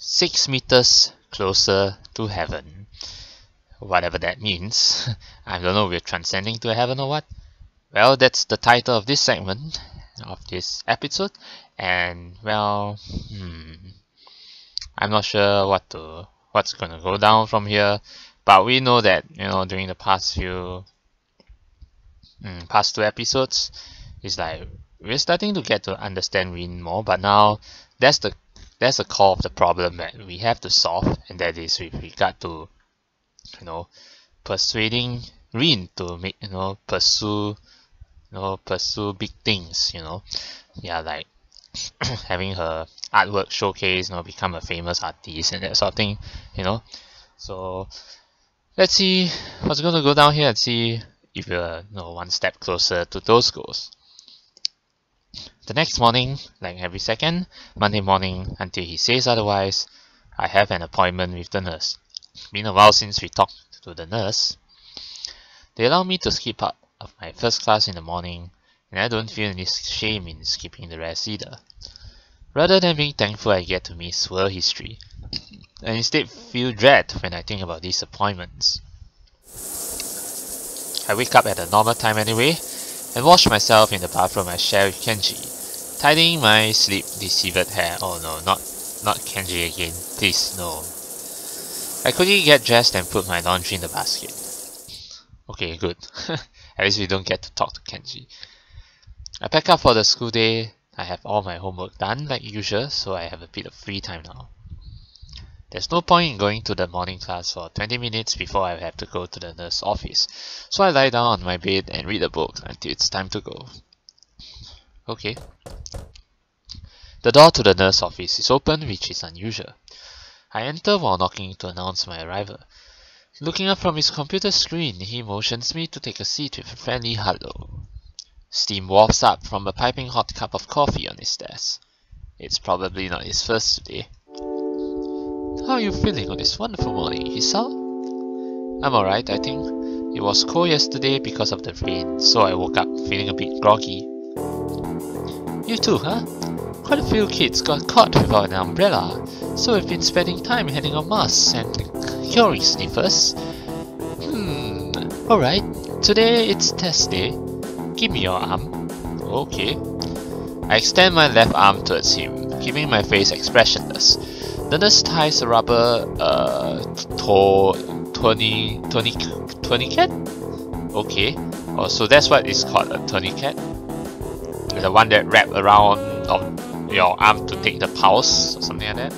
6 meters closer to heaven. Whatever that means. I don't know if we're transcending to heaven or what. Well, that's the title of this segment, of this episode. And well, I'm not sure what's gonna go down from here. But we know that, during the past two episodes, it's like we're starting to get to understand RIN more, but now that's the core of the problem that we have to solve, and that is with regard to persuading RIN to make pursue big things, like having her artwork showcase, become a famous artist and that sort of thing, So let's see what's gonna go down here and see if we're one step closer to those goals. The next morning, like every second, Monday morning until he says otherwise, I have an appointment with the nurse. Been a while since we talked to the nurse. They allow me to skip out of my first class in the morning, and I don't feel any shame in skipping the rest either. Rather than being thankful I get to miss world history, I instead feel dread when I think about these appointments. I wake up at a normal time anyway, and wash myself in the bathroom I share with Kenji, tidying my sleep-deceived hair. Oh no, not Kenji again, please, no. I quickly get dressed and put my laundry in the basket. Okay, good. At least we don't get to talk to Kenji. I pack up for the school day. I have all my homework done like usual, so I have a bit of free time now. There's no point in going to the morning class for 20 minutes before I have to go to the nurse's office, so I lie down on my bed and read a book until it's time to go. Okay. The door to the nurse's office is open, which is unusual. I enter while knocking to announce my arrival. Looking up from his computer screen, he motions me to take a seat with a friendly hello. Steam wafts up from a piping hot cup of coffee on his desk. It's probably not his first today. How are you feeling on this wonderful morning, Hisao? I'm alright, I think. It was cold yesterday because of the rain, so I woke up feeling a bit groggy. You too, huh? Quite a few kids got caught without an umbrella, so we've been spending time handing out masks and curing sniffers. Alright, today it's test day. Give me your arm. Okay. I extend my left arm towards him, keeping my face expressionless. The nurse ties a rubber tourniquet? Okay. Oh, so that's what is called a tourniquet? The one that wrap around of your arm to take the pulse or something like that?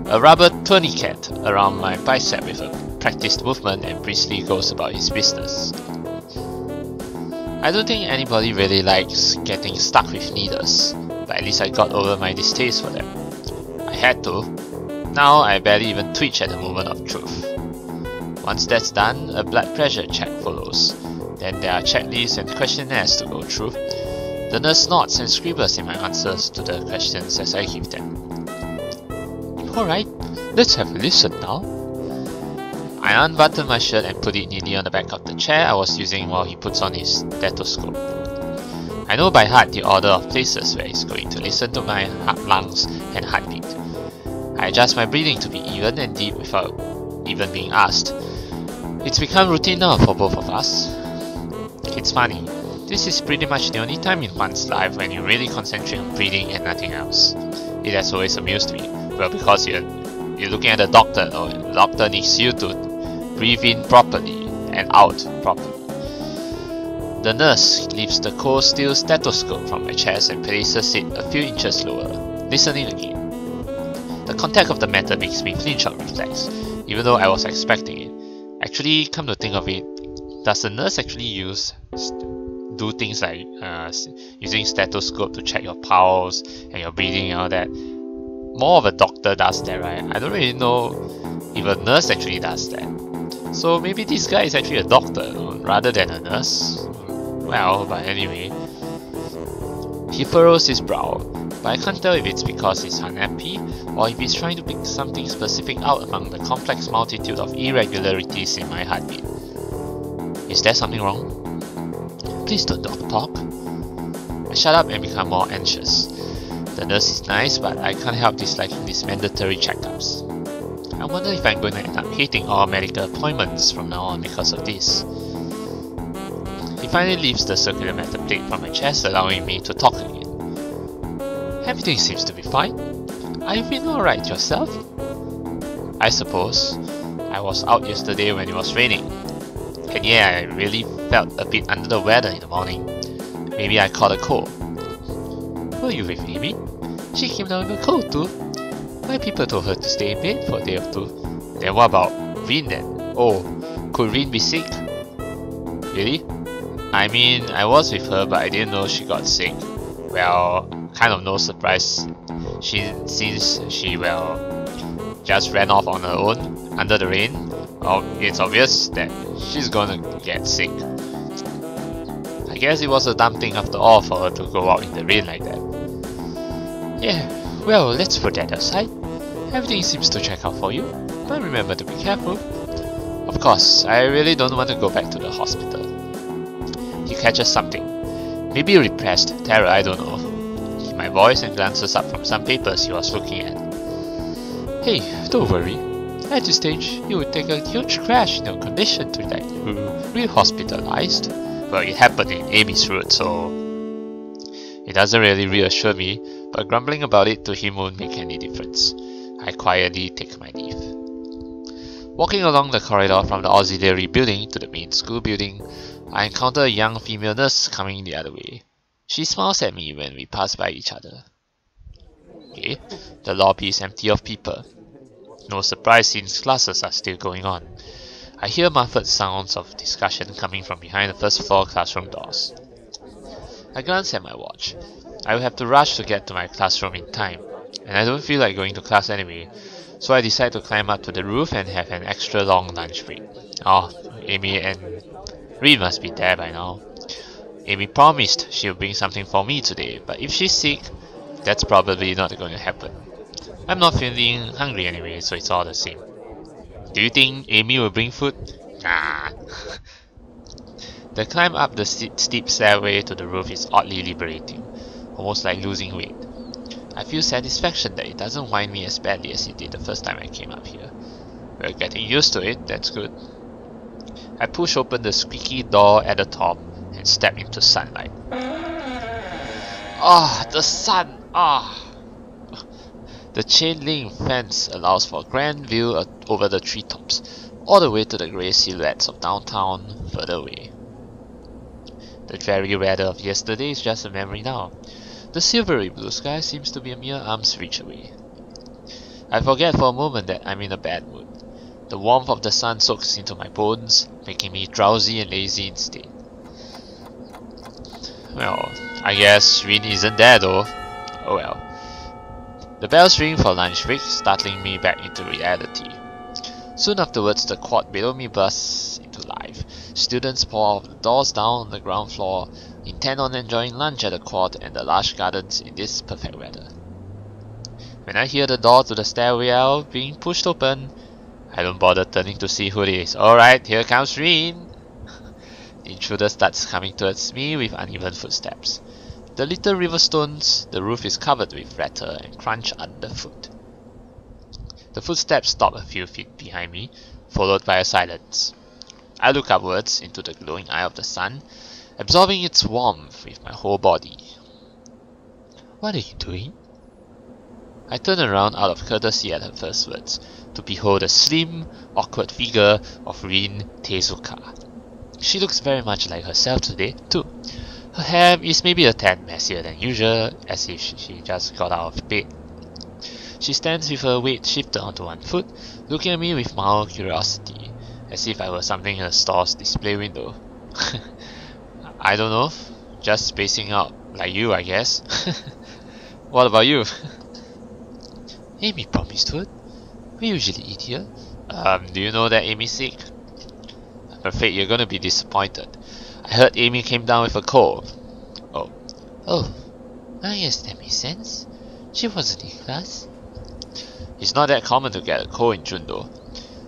A rubber tourniquet around my bicep with a practiced movement, and briskly goes about his business. I don't think anybody really likes getting stuck with needles, but at least I got over my distaste for them. I had to. Now I barely even twitch at the moment of truth. Once that's done, a blood pressure check follows. Then there are checklists and questionnaires to go through. The nurse nods and scribbles in my answers to the questions as I give them. Alright, let's have a listen now. I unbutton my shirt and put it neatly on the back of the chair I was using while he puts on his stethoscope. I know by heart the order of places where he's going to listen to my lungs and heartbeat. I adjust my breathing to be even and deep without even being asked. It's become routine now for both of us. It's funny, this is pretty much the only time in one's life when you really concentrate on breathing and nothing else. It has always amused me. Well, because you're looking at a doctor, or the doctor needs you to breathe in properly and out properly. The nurse lifts the cold steel stethoscope from my chest and places it a few inches lower, listening again. The contact of the metal makes me flinch out reflex, even though I was expecting it. Actually, come to think of it, does the nurse actually do things like using stethoscope to check your pulse and your breathing and all that? More of a doctor does that, right? I don't really know if a nurse actually does that. So maybe this guy is actually a doctor rather than a nurse. Well, but anyway. He furrows his brow, but I can't tell if it's because he's unhappy or if he's trying to pick something specific out among the complex multitude of irregularities in my heartbeat. Is there something wrong? Please don't talk. I shut up and become more anxious. The nurse is nice, but I can't help disliking these mandatory checkups. I wonder if I'm going to end up hating all medical appointments from now on because of this. He finally lifts the circular metal plate from my chest, allowing me to talk again. Everything seems to be fine. Are you feeling alright yourself? I suppose. I was out yesterday when it was raining. And yeah, I really felt a bit under the weather in the morning. Maybe I caught a cold. Were you with Amy? She came down with a cold too. My people told her to stay in bed for a day or two. Then what about RIN then? Oh, could RIN be sick? Really? I mean, I was with her, but I didn't know she got sick. Well, kind of no surprise, since she, just ran off on her own under the rain. It's obvious that she's gonna get sick. I guess it was a dumb thing after all for her to go out in the rain like that. Yeah, well, let's put that aside. Everything seems to check out for you, but remember to be careful. Of course, I really don't want to go back to the hospital. He catches something. Maybe repressed terror, I don't know. My voice and glances up from some papers he was looking at. Hey, don't worry. At this stage, you would take a huge crash in your condition to get you re-hospitalized. Well, it happened in Amy's route, so it doesn't really reassure me, but grumbling about it to him won't make any difference. I quietly take my leave. Walking along the corridor from the auxiliary building to the main school building, I encounter a young female nurse coming the other way. She smiles at me when we pass by each other. Okay, the lobby is empty of people. No surprise since classes are still going on. I hear muffled sounds of discussion coming from behind the first floor classroom doors. I glance at my watch. I will have to rush to get to my classroom in time, and I don't feel like going to class anyway, so I decide to climb up to the roof and have an extra long lunch break. Oh, Amy and RIN must be there by now. Amy promised she'll bring something for me today, but if she's sick, that's probably not going to happen. I'm not feeling hungry anyway, so it's all the same. Do you think Amy will bring food? Nah. The climb up the steep stairway to the roof is oddly liberating, almost like losing weight. I feel satisfaction that it doesn't whine me as badly as it did the first time I came up here. We're getting used to it, that's good. I push open the squeaky door at the top and step into sunlight. Ah, the sun! Ah! The chain link fence allows for a grand view over the treetops, all the way to the grey silhouettes of downtown further away. The dreary weather of yesterday is just a memory now. The silvery blue sky seems to be a mere arm's reach away. I forget for a moment that I'm in a bad mood. The warmth of the sun soaks into my bones, making me drowsy and lazy instead. Well, I guess RIN isn't there though. Oh well. The bells ring for lunch break, startling me back into reality. Soon afterwards, the quad below me bursts into life. Students pour out of the doors down on the ground floor, intent on enjoying lunch at the quad and the lush gardens in this perfect weather. When I hear the door to the stairwell being pushed open, I don't bother turning to see who it is. Alright, here comes RIN! The intruder starts coming towards me with uneven footsteps. The little river stones, the roof is covered with ratter and crunch underfoot. The footsteps stop a few feet behind me, followed by a silence. I look upwards into the glowing eye of the sun, absorbing its warmth with my whole body. What are you doing? I turn around out of courtesy at her first words, to behold the slim, awkward figure of RIN Tezuka. She looks very much like herself today, too. Her hair is maybe a tad messier than usual, as if she just got out of bed. She stands with her weight shifted onto one foot, looking at me with mild curiosity, as if I were something in the store's display window. I don't know, just spacing out like you, I guess. What about you? Amy promised food. We usually eat here. Do you know that Amy's sick? I'm afraid you're gonna be disappointed. I heard Amy came down with a cold. Oh, I guess that makes sense. She wasn't in class. It's not that common to get a cold in June though.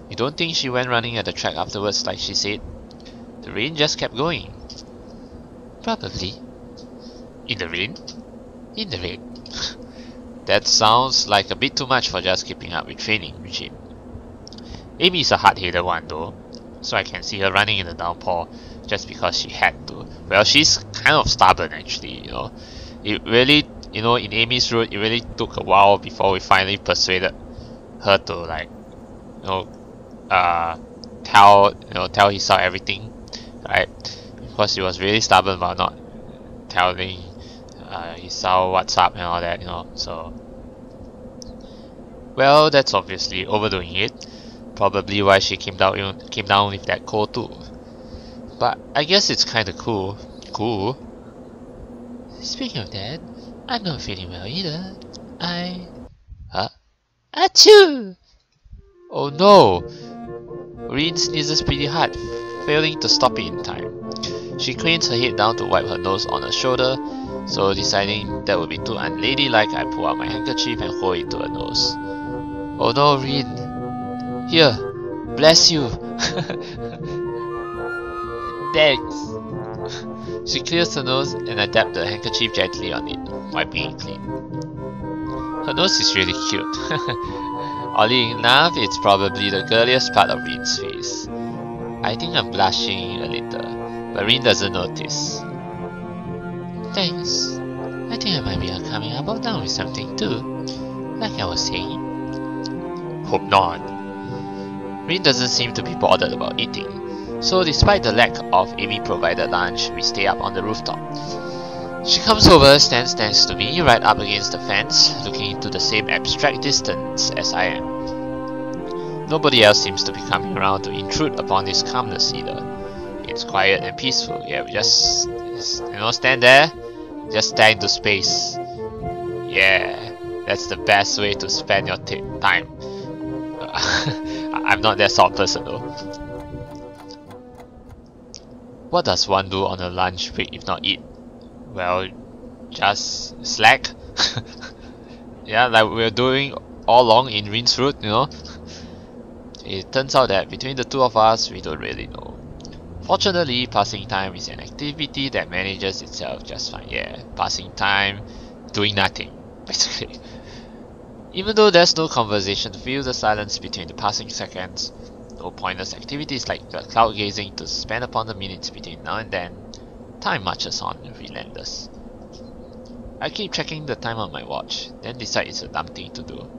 You don't think she went running at the track afterwards like she said? The rain just kept going. Probably. In the rain? In the rain. That sounds like a bit too much for just keeping up with training regime. Amy is a hard-headed one though, so I can see her running in the downpour just because she had to. Well, she's kind of stubborn actually, you know. It really, you know, in Amy's route, it really took a while before we finally persuaded her to, like, you know, tell Hisao everything, right? Because she was really stubborn about not telling Hisao what's up and all that, you know. So, well, that's obviously overdoing it. Probably why she came down with that cold too. But I guess it's kind of cool. Speaking of that, I'm not feeling well either. Achoo! Oh no! Rin sneezes pretty hard, failing to stop it in time. She cranes her head down to wipe her nose on her shoulder, so deciding that would be too unladylike, I pull out my handkerchief and hold it to her nose. Oh no, Rin! Here! Bless you! Thanks! She clears her nose and I dab the handkerchief gently on it, wiping it clean. Her nose is really cute. Oddly enough, it's probably the girliest part of Rin's face. I think I'm blushing a little, but Rin doesn't notice. Thanks. I think I might be coming up or down with something too, like I was saying. Hope not. Rin doesn't seem to be bothered about eating, so despite the lack of Amy-provided lunch, we stay up on the rooftop. She comes over, stands next to me, right up against the fence, looking into the same abstract distance as I am. Nobody else seems to be coming around to intrude upon this calmness either. It's quiet and peaceful. Yeah, we just stand there, just stare into space. Yeah, that's the best way to spend your time. I'm not that sort of person though. What does one do on a lunch break if not eat? Well, just slack. Yeah, like we're doing all along in Rin's route, you know. It turns out that between the two of us, we don't really know. Fortunately, passing time is an activity that manages itself just fine. Yeah, passing time, doing nothing, basically. Even though there's no conversation to fill the silence between the passing seconds, no pointless activities like cloud gazing to spend upon the minutes between now and then, time marches on, relentless. I keep checking the time on my watch, then decide it's a dumb thing to do.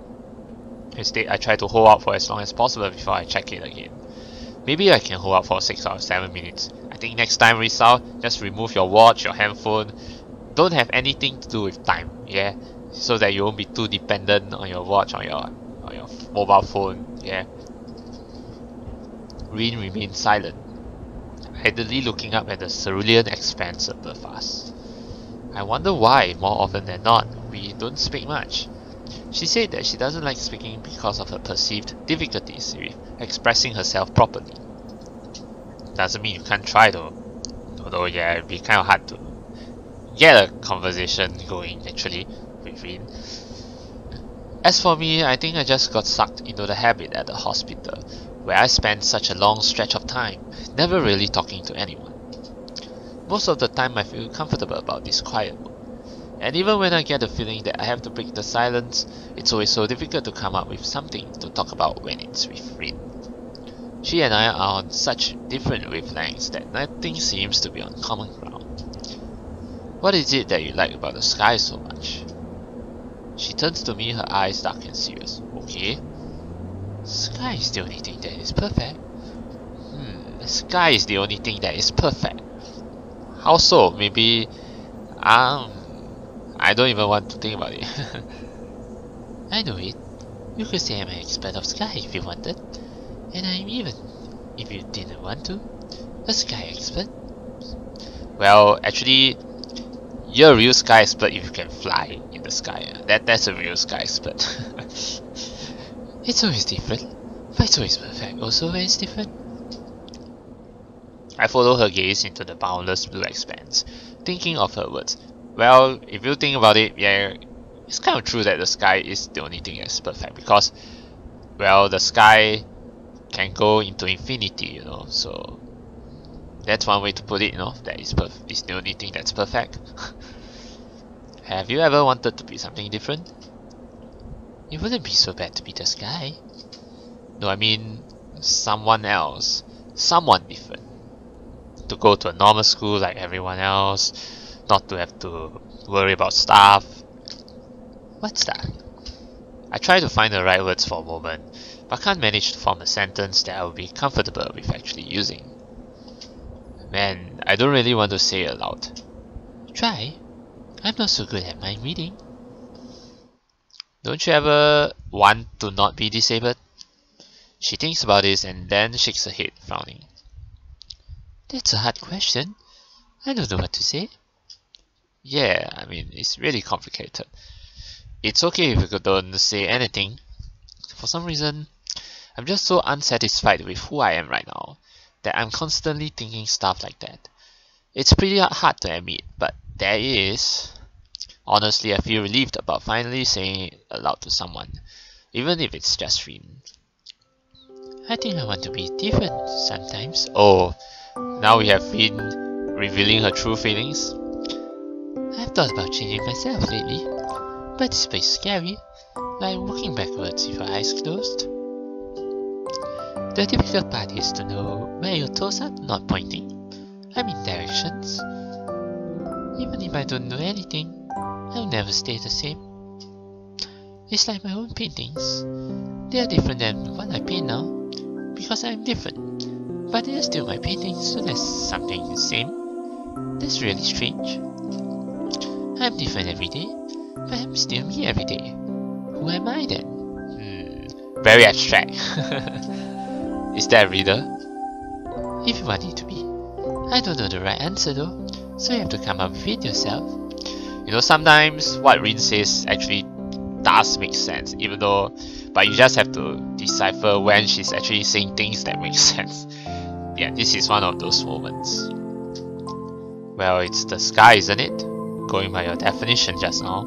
Instead, I try to hold out for as long as possible before I check it again. Maybe I can hold out for 6 or 7 minutes. I think next time, Risao, just remove your watch, your handphone. Don't have anything to do with time, yeah? So that you won't be too dependent on your watch or your mobile phone, yeah? Rin remains silent, idly looking up at the cerulean expanse above us. I wonder why, more often than not, we don't speak much. She said that she doesn't like speaking because of her perceived difficulties with expressing herself properly. Doesn't mean you can't try though. Although yeah, it'd be kind of hard to get a conversation going actually with Rin. As for me, I think I just got sucked into the habit at the hospital, where I spent such a long stretch of time, never really talking to anyone. Most of the time I feel comfortable about this quiet mode. And even when I get the feeling that I have to break the silence, it's always so difficult to come up with something to talk about when it's with Rin. She and I are on such different wavelengths that nothing seems to be on common ground. What is it that you like about the sky so much? She turns to me, her eyes dark and serious. Okay. Sky is the only thing that is perfect. The sky is the only thing that is perfect. How so? Maybe I don't even want to think about it. I know it. You could say I'm an expert of sky if you wanted. And I'm even, if you didn't want to, a sky expert. Well, actually, you're a real sky expert if you can fly in the sky. That's a real sky expert. It's always different, but it's always perfect also when it's different. I follow her gaze into the boundless blue expanse, thinking of her words. Well, if you think about it, yeah, it's kind of true that the sky is the only thing that's perfect because, well, the sky can go into infinity, you know, so that's one way to put it, you know, that is it's the only thing that's perfect. Have you ever wanted to be something different? It wouldn't be so bad to be the sky. No, I mean someone else. Someone different. To go to a normal school like everyone else. Not to have to worry about stuff. What's that? I try to find the right words for a moment, but can't manage to form a sentence that I will be comfortable with actually using. Man, I don't really want to say it aloud. Try? I'm not so good at mind reading. Don't you ever want to not be disabled? She thinks about this and then shakes her head, frowning. That's a hard question. I don't know what to say. Yeah, I mean, it's really complicated. It's okay if you don't say anything. For some reason, I'm just so unsatisfied with who I am right now that I'm constantly thinking stuff like that. It's pretty hard to admit, but there it is. Honestly, I feel relieved about finally saying it aloud to someone, even if it's just RIN. I think I want to be different sometimes. Oh, now we have RIN revealing her true feelings. I've thought about changing myself lately, but it's a bit scary, like walking backwards with your eyes closed. The difficult part is to know where your toes are not pointing. I mean directions. Even if I don't know anything, I'll never stay the same. It's like my own paintings. They are different than what I paint now, because I'm different. But they are still my paintings, so there's something the same. That's really strange. I'm different every day, but I'm still me every day. Who am I then? Very abstract. Is that a reader? If you want it to be. I don't know the right answer though, so you have to come up with it yourself. You know, sometimes what RIN says actually does make sense, but you just have to decipher when she's actually saying things that make sense. Yeah, this is one of those moments. Well, it's the sky, isn't it? Going by your definition just now.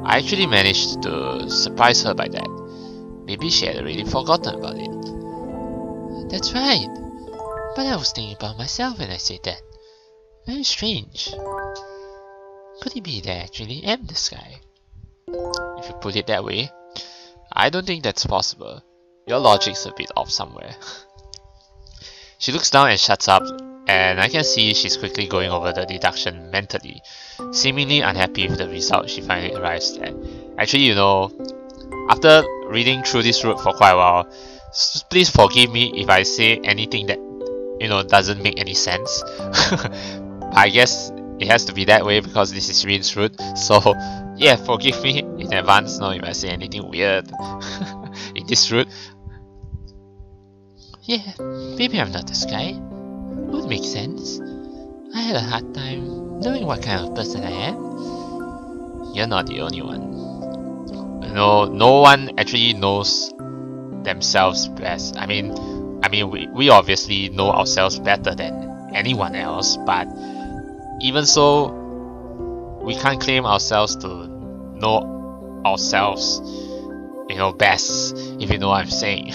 I actually managed to surprise her by that. Maybe she had already forgotten about it. That's right. But I was thinking about myself when I said that. Very strange. Could it be that I actually am the sky? If you put it that way, I don't think that's possible. Your logic's a bit off somewhere. She looks down and shuts up, and I can see she's quickly going over the deduction mentally, seemingly unhappy with the result she finally arrives at. Actually, you know, after reading through this route for quite a while, please forgive me if I say anything that, you know, doesn't make any sense. I guess it has to be that way because this is RIN's route, so yeah, forgive me in advance now if I say anything weird in this route. Yeah, maybe I'm not the sky. Would make sense. I had a hard time knowing what kind of person I am. You're not the only one. You know, no one actually knows themselves best. I mean, we obviously know ourselves better than anyone else, but even so, we can't claim ourselves to know ourselves, you know, best, if you know what I'm saying.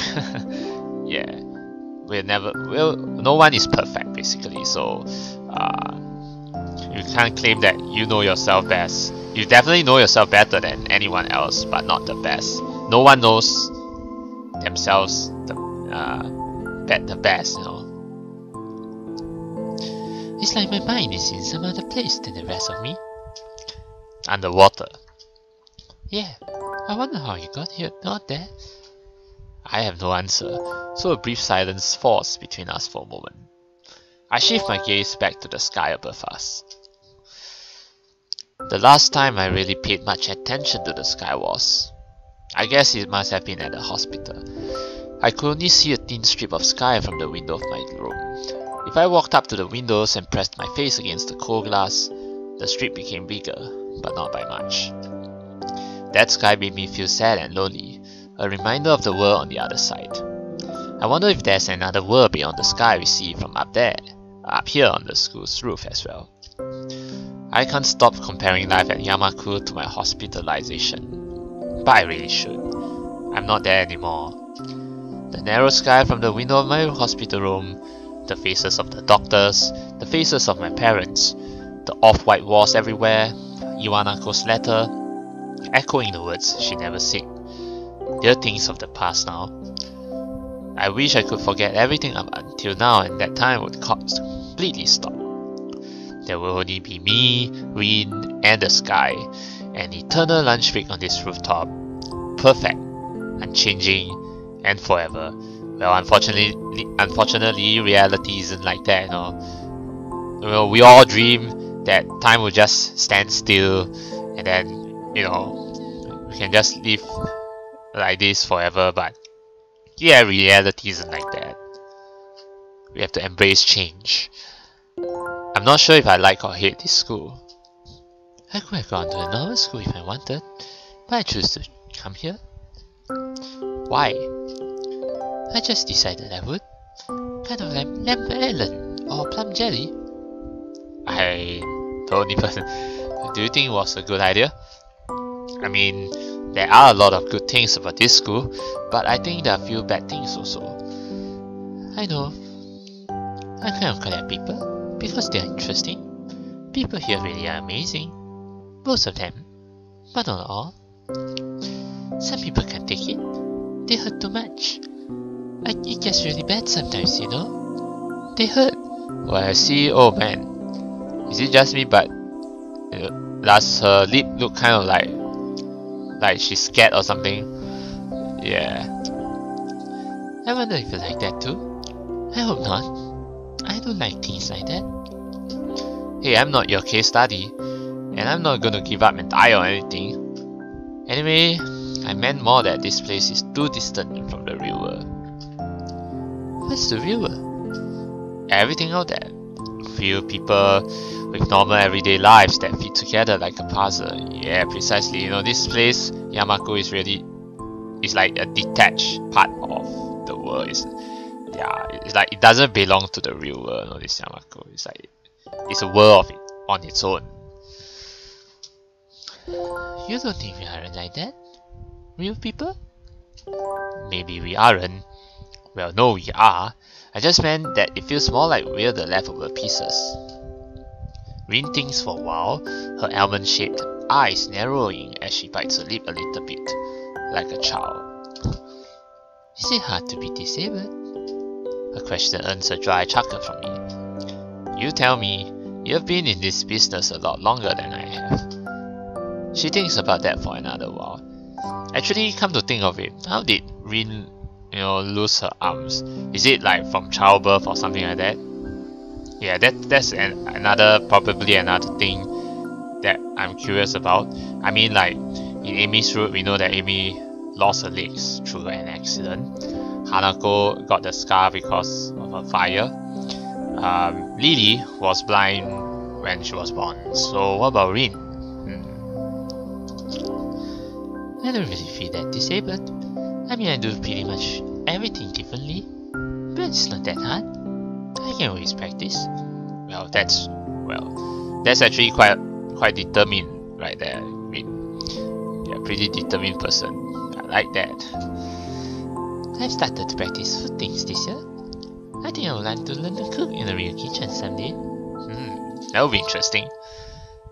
Yeah, no one is perfect basically, so you can't claim that you know yourself best. You definitely know yourself better than anyone else, but not the best. No one knows themselves the best, you know. It's like my mind is in some other place than the rest of me. Underwater. Yeah, I wonder how you got here, not there. I have no answer, so a brief silence falls between us for a moment. I shift my gaze back to the sky above us. The last time I really paid much attention to the sky was, I guess it must have been at the hospital. I could only see a thin strip of sky from the window of my room. If I walked up to the windows and pressed my face against the cold glass, the strip became bigger, but not by much. That sky made me feel sad and lonely, a reminder of the world on the other side. I wonder if there's another world beyond the sky we see from up there, up here on the school's roof as well. I can't stop comparing life at Yamaku to my hospitalization, but I really should. I'm not there anymore. The narrow sky from the window of my hospital room, the faces of the doctors, the faces of my parents, the off-white walls everywhere, Iwanako's letter. echoing the words she never said. They're things of the past now. I wish I could forget everything up until now, and that time would completely stop. There will only be me, RIN, and the sky, an eternal lunch break on this rooftop. Perfect, unchanging, and forever. Well, unfortunately, reality isn't like that, you know. Well, we all dream that time will just stand still, and then, you know, we can just live like this forever, but yeah, reality isn't like that. We have to embrace change. I'm not sure if I like or hate this school. I could have gone to a normal school if I wanted, but I choose to come here. Why? I just decided I would. Kind of like melon or plum jelly. The only person. Do you think it was a good idea? I mean, there are a lot of good things about this school, but I think there are a few bad things also. I know. I kind of collect people because they are interesting. People here really are amazing. Most of them, but not all. Some people can't take it. They hurt too much. It gets really bad sometimes, you know. They hurt. Well, I see. Oh man, is it just me? But does her lip look kind of like she's scared or something? Yeah. I wonder if you like that too. I hope not. I don't like things like that. Hey, I'm not your case study, and I'm not gonna give up and die or anything. Anyway, I meant more that this place is too distant from the real world. What's the real world? Everything out there. Few people with normal everyday lives that fit together like a puzzle. Yeah, precisely. You know, this place, Yamaku, is like a detached part of the world. It's like it doesn't belong to the real world. You know, this Yamaku. It's a world of it on its own. You don't think we aren't like that? Real people? Maybe we aren't. Well, no, we are. I just meant that it feels more like we're the leftover pieces. RIN thinks for a while, her almond-shaped eyes narrowing as she bites her lip a little bit, like a child. Is it hard to be disabled? Her question earns a dry chuckle from me. You tell me, you've been in this business a lot longer than I have. She thinks about that for another while. Actually, come to think of it, how did RIN, lose her arms? Is it like from childbirth or something like that? Yeah, that's probably another thing that I'm curious about. I mean, like in Amy's route, we know that Amy lost her legs through an accident. Hanako got the scar because of a fire. Lily was blind when she was born. So what about RIN? I don't really feel that disabled. I mean, I do pretty much everything differently, but it's not that hard. I can always practice. Well, that's actually quite determined right there. I mean, yeah, pretty determined person. I like that. I've started to practice food things this year. I think I would like to learn to cook in a real kitchen someday. That would be interesting.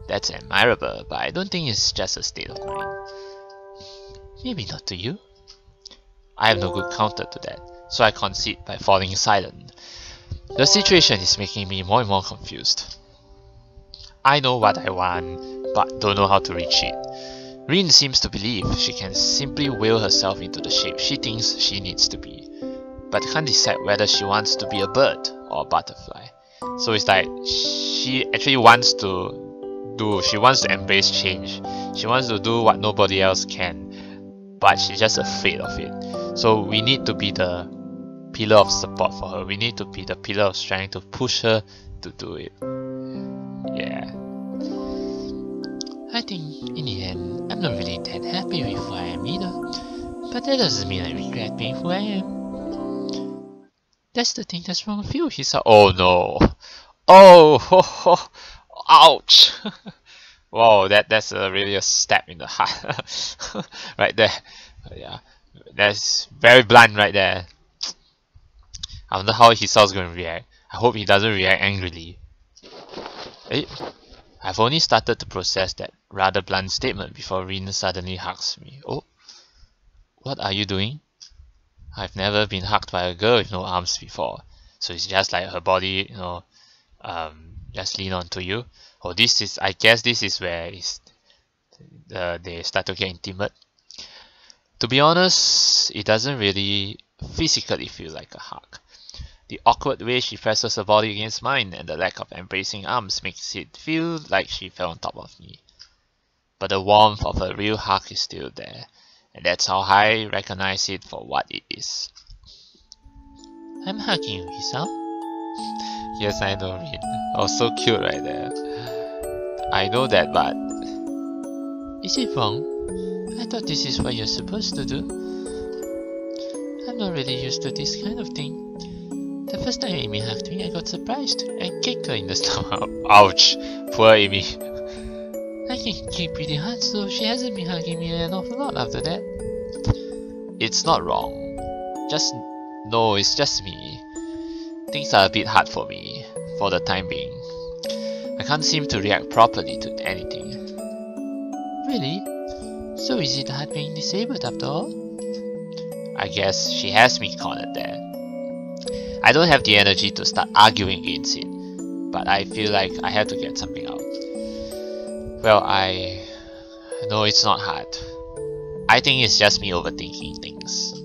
That's admirable, but I don't think it's just a state of mind. Maybe not to you. I have no good counter to that, so I concede by falling silent. The situation is making me more and more confused. I know what I want, but don't know how to reach it. RIN seems to believe she can simply will herself into the shape she thinks she needs to be, but can't decide whether she wants to be a bird or a butterfly. So it's like she actually wants to embrace change. She wants to do what nobody else can, but she's just afraid of it. So we need to be the pillar of support for her. We need to be the pillar of strength to push her to do it. Yeah. I think in the end, I'm not really that happy with who I am either. But that doesn't mean I regret being who I am. That's the thing that's wrong with you, Hisao. Oh no. Oh, ouch. Wow, that's really a stab in the heart. Right there. Yeah. That's very blunt right there. I wonder how Hisao's going to react. I hope he doesn't react angrily. I've only started to process that rather blunt statement before Rin suddenly hugs me. Oh, what are you doing? I've never been hugged by a girl with no arms before, so it's just like her body, just lean onto you. Oh, I guess this is where they start to get intimate. To be honest, it doesn't really physically feel like a hug. The awkward way she presses her body against mine and the lack of embracing arms makes it feel like she fell on top of me. But the warmth of a real hug is still there, and that's how I recognize it for what it is. I'm hugging you, Hisao. Yes, I know, Rin. Oh, so cute right there. I know that, but is it wrong? I thought this is what you're supposed to do. I'm not really used to this kind of thing. The first time Amy hugged me, I got surprised and kicked her in the stomach. Ouch! Poor Amy. I can kick pretty hard, so she hasn't been hugging me an awful lot after that. It's not wrong. No, it's just me. Things are a bit hard for me, for the time being. I can't seem to react properly to anything. Really? So is it hard being disabled after all? I guess she has me cornered there. I don't have the energy to start arguing against it, but I feel like I have to get something out. Well, I know it's not hard. I think it's just me overthinking things.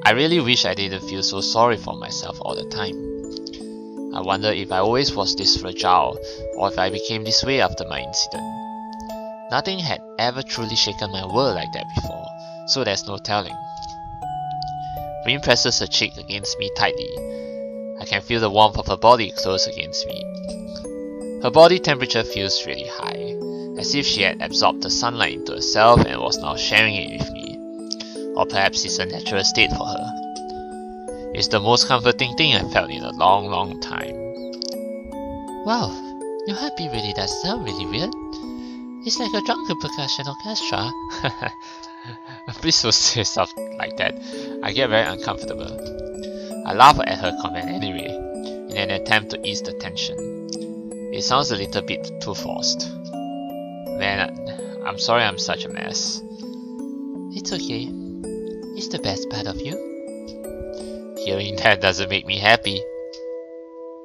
I really wish I didn't feel so sorry for myself all the time. I wonder if I always was this fragile, or if I became this way after my incident. Nothing had ever truly shaken my world like that before, so there's no telling. Rin presses her cheek against me tightly. I can feel the warmth of her body close against me. Her body temperature feels really high, as if she had absorbed the sunlight into herself and was now sharing it with me. Or perhaps it's a natural state for her. It's the most comforting thing I've felt in a long, long time. Wow, your heartbeat really does sound really weird. It's like a drunken percussion orchestra. Please don't say stuff like that. I get very uncomfortable. I laugh at her comment anyway, in an attempt to ease the tension. It sounds a little bit too forced. Man, I'm sorry I'm such a mess. It's okay. It's the best part of you. Hearing that doesn't make me happy.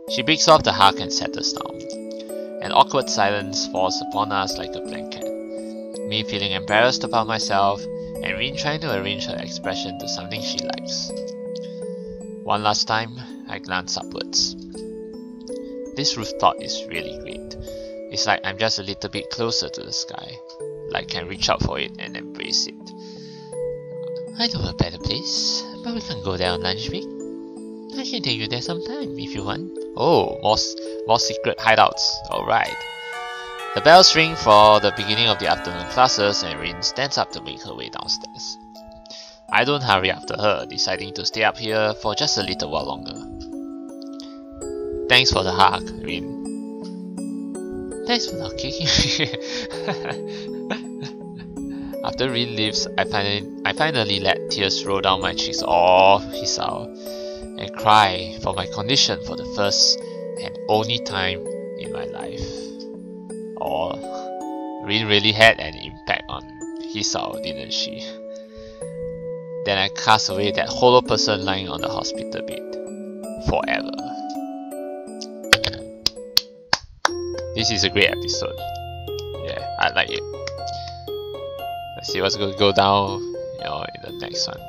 She breaks off the hug and settles down. An awkward silence falls upon us like a blanket. Me feeling embarrassed about myself, and Rin trying to arrange her expression to something she likes. One last time, I glance upwards. This rooftop is really great. It's like I'm just a little bit closer to the sky, like I can reach out for it and embrace it. I know a better place, but we can go there on lunch break. I can take you there sometime if you want. Oh, more secret hideouts. Alright. The bells ring for the beginning of the afternoon classes and Rin stands up to make her way downstairs. I don't hurry after her, deciding to stay up here for just a little while longer. Thanks for the hug, Rin. Thanks for not kicking me. After Rin leaves, I finally let tears roll down my cheeks. Oh, Hisao, and cry for my condition for the first and only time in my life. Oh, Rin really had an impact on Hisao, didn't she? Then I cast away that hollow person lying on the hospital bed. Forever. This is a great episode. Yeah, I like it. Let's see what's going to go down, in the next one.